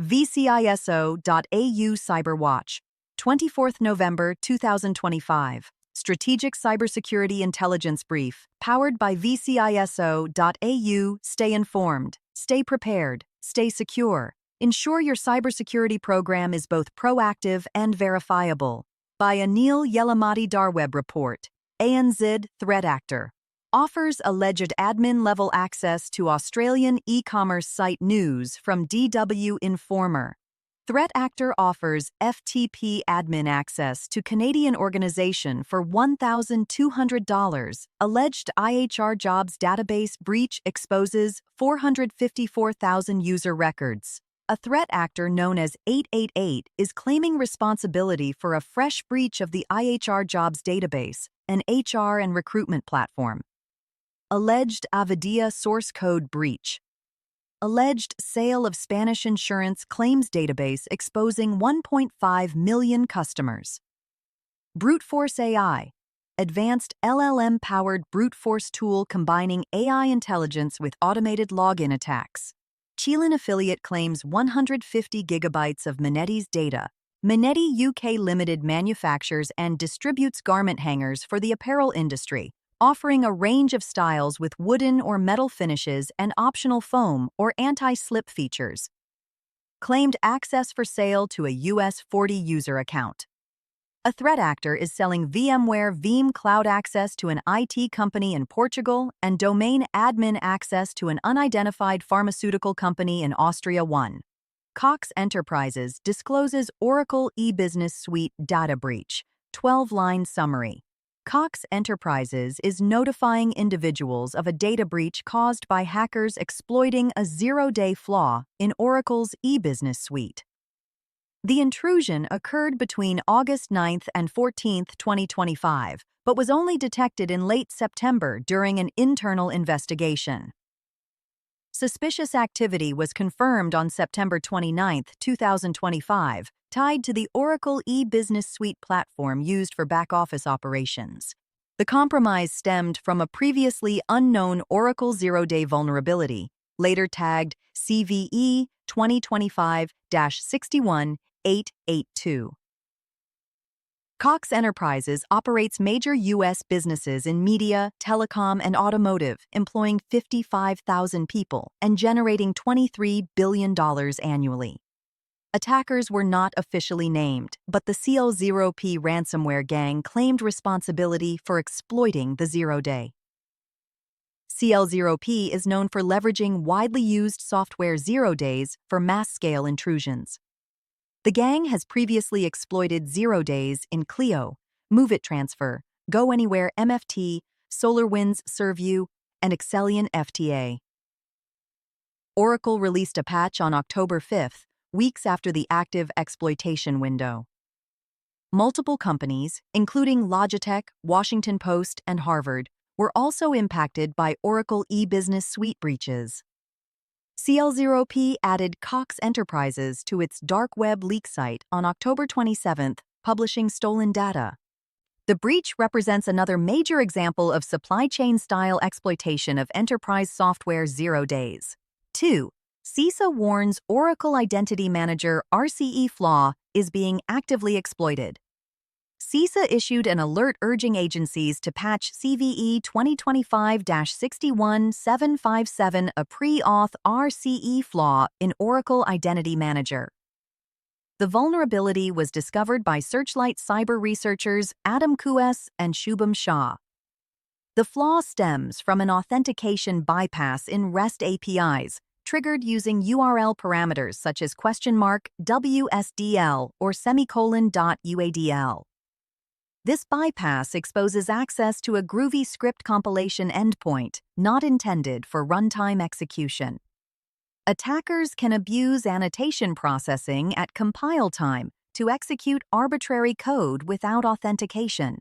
vciso-au Cyberwatch, 24th November 2025. Strategic Cybersecurity Intelligence Brief, powered by vciso-au. Stay informed, stay prepared, stay secure. Ensure your cybersecurity program is both proactive and verifiable. By Anil Yelamati Darweb Report, ANZ Threat Actor. Offers alleged admin-level access to Australian e-commerce site news from DW Informer. Threat Actor offers FTP admin access to Canadian organization for $1,200. Alleged IHR jobs database breach exposes 454,000 user records. A threat actor known as 888 is claiming responsibility for a fresh breach of the IHR jobs database, an HR and recruitment platform. Alleged Avadia source code breach. Alleged sale of Spanish insurance claims database exposing 1.5 million customers. Brute Force AI. Advanced LLM-powered brute force tool combining AI intelligence with automated login attacks. Chilean affiliate claims 150 gigabytes of Manetti's data. Manetti UK Limited manufactures and distributes garment hangers for the apparel industry, offering a range of styles with wooden or metal finishes and optional foam or anti-slip features. Claimed access for sale to a US 40 user account. A threat actor is selling VMware Veeam cloud access to an IT company in Portugal and domain admin access to an unidentified pharmaceutical company in Austria. 1. Cox Enterprises discloses Oracle e-business suite data breach. 12-line summary. Cox Enterprises is notifying individuals of a data breach caused by hackers exploiting a zero-day flaw in Oracle's e-business suite. The intrusion occurred between August 9th and 14th, 2025, but was only detected in late September during an internal investigation. Suspicious activity was confirmed on September 29, 2025, tied to the Oracle e-business suite platform used for back-office operations. The compromise stemmed from a previously unknown Oracle zero-day vulnerability, later tagged CVE 2025-61882. Cox Enterprises operates major U.S. businesses in media, telecom, and automotive, employing 55,000 people and generating $23 billion annually. Attackers were not officially named, but the CL0P ransomware gang claimed responsibility for exploiting the zero-day. CL0P is known for leveraging widely used software zero days for mass-scale intrusions. The gang has previously exploited zero days in Clio, Move It Transfer, Go Anywhere MFT, SolarWinds ServeU, and Excellion FTA. Oracle released a patch on October 5th, weeks after the active exploitation window. Multiple companies, including Logitech, Washington Post, and Harvard, were also impacted by Oracle e-business suite breaches. CL0P added Cox Enterprises to its dark web leak site on October 27th, publishing stolen data. The breach represents another major example of supply chain-style exploitation of enterprise software zero days. 2. CISA warns Oracle Identity Manager RCE flaw is being actively exploited. CISA issued an alert urging agencies to patch CVE 2025-61757, a pre-auth RCE flaw in Oracle Identity Manager. The vulnerability was discovered by Searchlight cyber researchers Adam Kues and Shubham Shah. The flaw stems from an authentication bypass in REST APIs, triggered using URL parameters such as $WSDL or semicolon.uadl. This bypass exposes access to a Groovy script compilation endpoint, not intended for runtime execution. Attackers can abuse annotation processing at compile time to execute arbitrary code without authentication.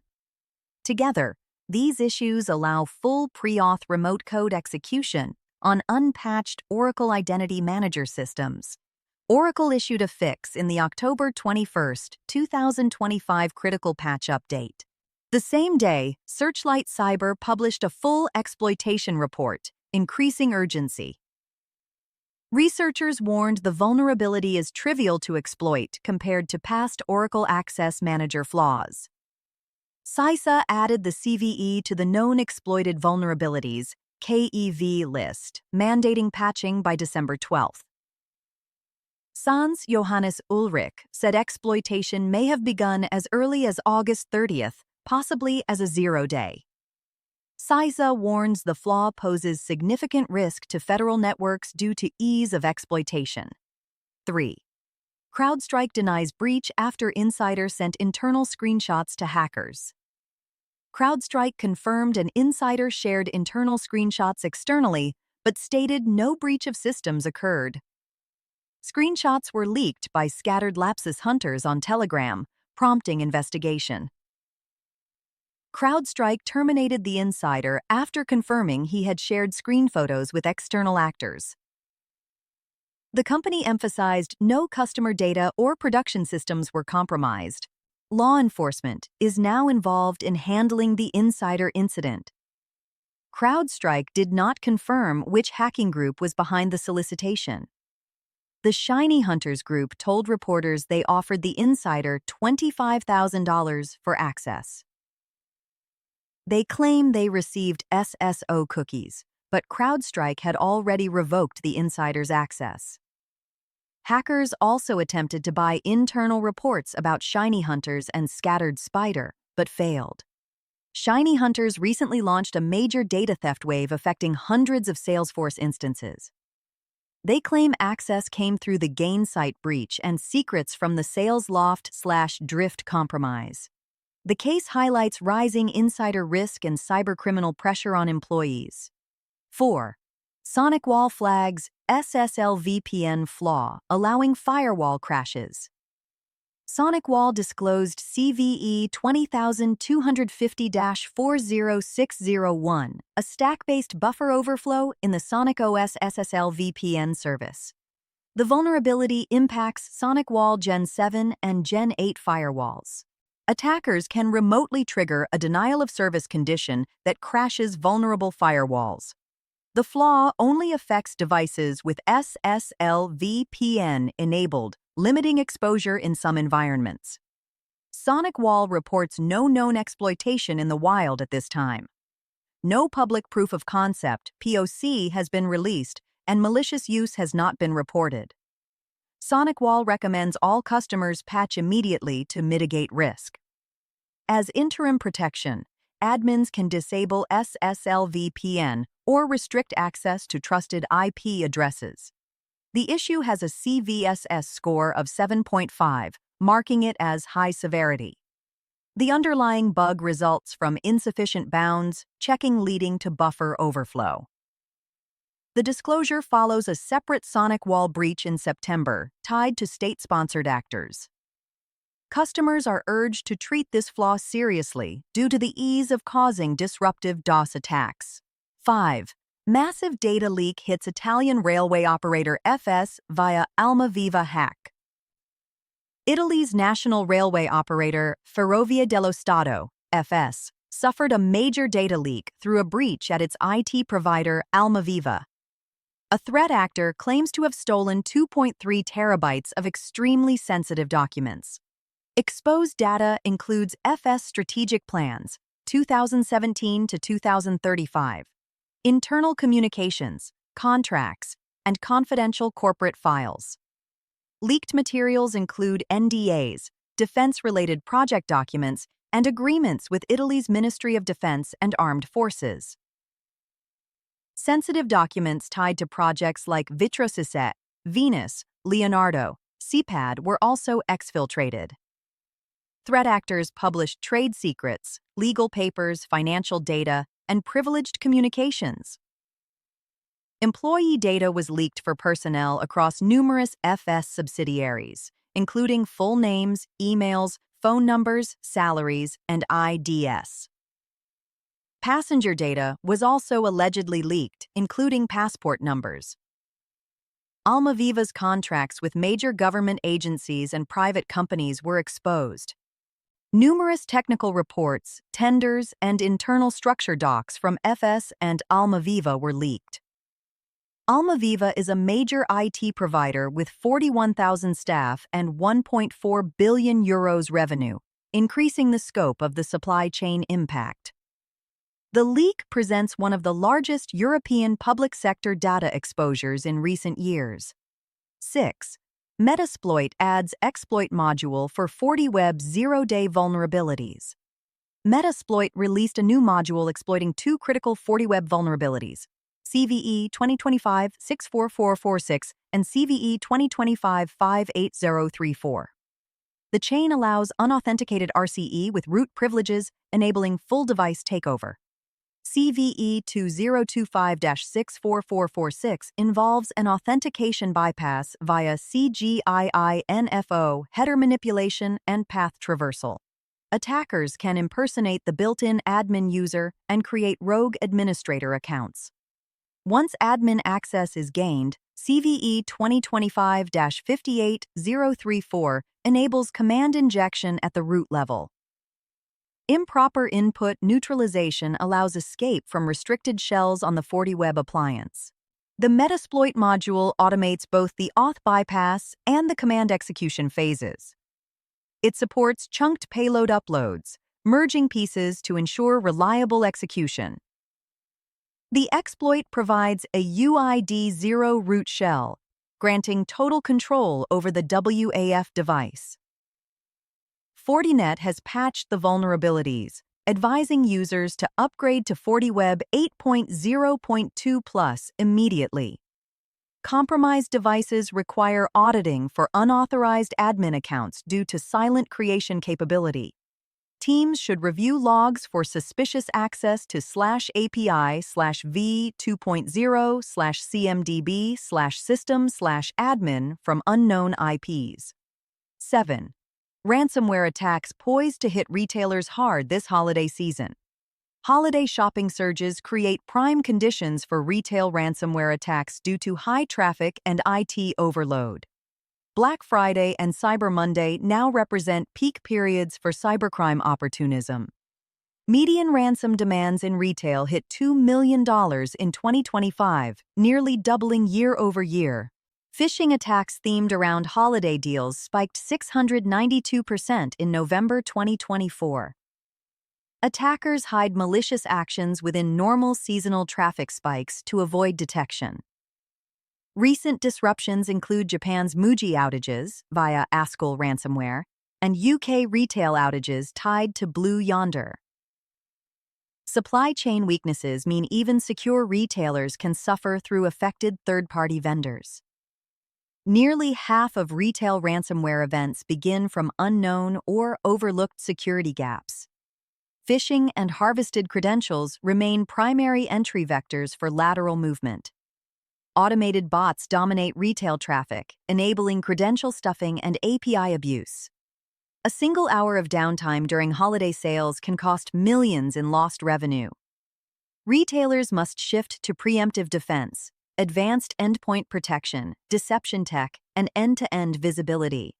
Together, these issues allow full pre-auth remote code execution on unpatched Oracle Identity Manager systems. Oracle issued a fix in the October 21, 2025 critical patch update. The same day, Searchlight Cyber published a full exploitation report, increasing urgency. Researchers warned the vulnerability is trivial to exploit compared to past Oracle Access Manager flaws. CISA added the CVE to the Known Exploited Vulnerabilities (KEV) list, mandating patching by December 12. Sans Johannes Ulrich said exploitation may have begun as early as August 30th, possibly as a zero-day. CISA warns the flaw poses significant risk to federal networks due to ease of exploitation. 3. CrowdStrike denies breach after insider sent internal screenshots to hackers. CrowdStrike confirmed an insider shared internal screenshots externally, but stated no breach of systems occurred. Screenshots were leaked by scattered lapsus hunters on Telegram, prompting investigation. CrowdStrike terminated the insider after confirming he had shared screen photos with external actors. The company emphasized no customer data or production systems were compromised. Law enforcement is now involved in handling the insider incident. CrowdStrike did not confirm which hacking group was behind the solicitation. The Shiny Hunters group told reporters they offered the insider $25,000 for access. They claim they received SSO cookies, but CrowdStrike had already revoked the insider's access. Hackers also attempted to buy internal reports about Shiny Hunters and Scattered Spider, but failed. Shiny Hunters recently launched a major data theft wave affecting hundreds of Salesforce instances. They claim access came through the Gainsight breach and secrets from the SalesLoft/Drift compromise. The case highlights rising insider risk and cybercriminal pressure on employees. 4. SonicWall flags SSL VPN flaw, allowing firewall crashes. SonicWall disclosed CVE 20250-40601, a stack-based buffer overflow in the SonicOS SSL VPN service. The vulnerability impacts SonicWall Gen 7 and Gen 8 firewalls. Attackers can remotely trigger a denial-of-service condition that crashes vulnerable firewalls. The flaw only affects devices with SSL VPN enabled, limiting exposure in some environments. SonicWall reports no known exploitation in the wild at this time. No public proof of concept (POC) has been released, and malicious use has not been reported. SonicWall recommends all customers patch immediately to mitigate risk. As interim protection, admins can disable SSL VPN or restrict access to trusted IP addresses. The issue has a CVSS score of 7.5, marking it as high severity. The underlying bug results from insufficient bounds, checking leading to buffer overflow. The disclosure follows a separate SonicWall breach in September, tied to state-sponsored actors. Customers are urged to treat this flaw seriously due to the ease of causing disruptive DOS attacks. 5. Massive data leak hits Italian railway operator FS via Almaviva hack. Italy's national railway operator, Ferrovie dello Stato, FS, suffered a major data leak through a breach at its IT provider Almaviva. A threat actor claims to have stolen 2.3 terabytes of extremely sensitive documents. Exposed data includes FS strategic plans, 2017 to 2035, internal communications, contracts, and confidential corporate files. Leaked materials include NDAs, defense-related project documents, and agreements with Italy's Ministry of Defense and Armed Forces. Sensitive documents tied to projects like vciso-au, Venus, Leonardo, CPAD were also exfiltrated. Threat actors published trade secrets, legal papers, financial data, and privileged communications. Employee data was leaked for personnel across numerous FS subsidiaries, including full names, emails, phone numbers, salaries, and IDs. Passenger data was also allegedly leaked, including passport numbers. Almaviva's contracts with major government agencies and private companies were exposed. Numerous technical reports, tenders, and internal structure docs from FS and Almaviva were leaked. Almaviva is a major IT provider with 41,000 staff and €1.4 billion revenue, increasing the scope of the supply chain impact. The leak presents one of the largest European public sector data exposures in recent years. 6. Metasploit adds exploit module for FortiWeb zero-day vulnerabilities. Metasploit released a new module exploiting two critical FortiWeb vulnerabilities, CVE 2025-64446 and CVE 2025-58034. The chain allows unauthenticated RCE with root privileges, enabling full device takeover. CVE 2025-64446 involves an authentication bypass via CGII-NFO, header manipulation, and path traversal. Attackers can impersonate the built-in admin user and create rogue administrator accounts. Once admin access is gained, CVE 2025-58034 enables command injection at the root level. Improper input neutralization allows escape from restricted shells on the FortiWeb appliance. The Metasploit module automates both the auth bypass and the command execution phases. It supports chunked payload uploads, merging pieces to ensure reliable execution. The exploit provides a UID0 root shell, granting total control over the WAF device. Fortinet has patched the vulnerabilities, advising users to upgrade to FortiWeb 8.0.2+ immediately. Compromised devices require auditing for unauthorized admin accounts due to silent creation capability. Teams should review logs for suspicious access to /API/v2.0/cmdb/system/admin from unknown IPs. 7. Ransomware attacks poised to hit retailers hard this holiday season. Holiday shopping surges create prime conditions for retail ransomware attacks due to high traffic and IT overload. Black Friday and Cyber Monday now represent peak periods for cybercrime opportunism. Median ransom demands in retail hit $2 million in 2025, nearly doubling year over year. Phishing attacks themed around holiday deals spiked 692% in November 2024. Attackers hide malicious actions within normal seasonal traffic spikes to avoid detection. Recent disruptions include Japan's Muji outages via Askel ransomware and UK retail outages tied to Blue Yonder. Supply chain weaknesses mean even secure retailers can suffer through affected third-party vendors. Nearly half of retail ransomware events begin from unknown or overlooked security gaps. Phishing and harvested credentials remain primary entry vectors for lateral movement. Automated bots dominate retail traffic, enabling credential stuffing and API abuse. A single hour of downtime during holiday sales can cost millions in lost revenue. Retailers must shift to preemptive defense, advanced endpoint protection, deception tech, and end-to-end visibility.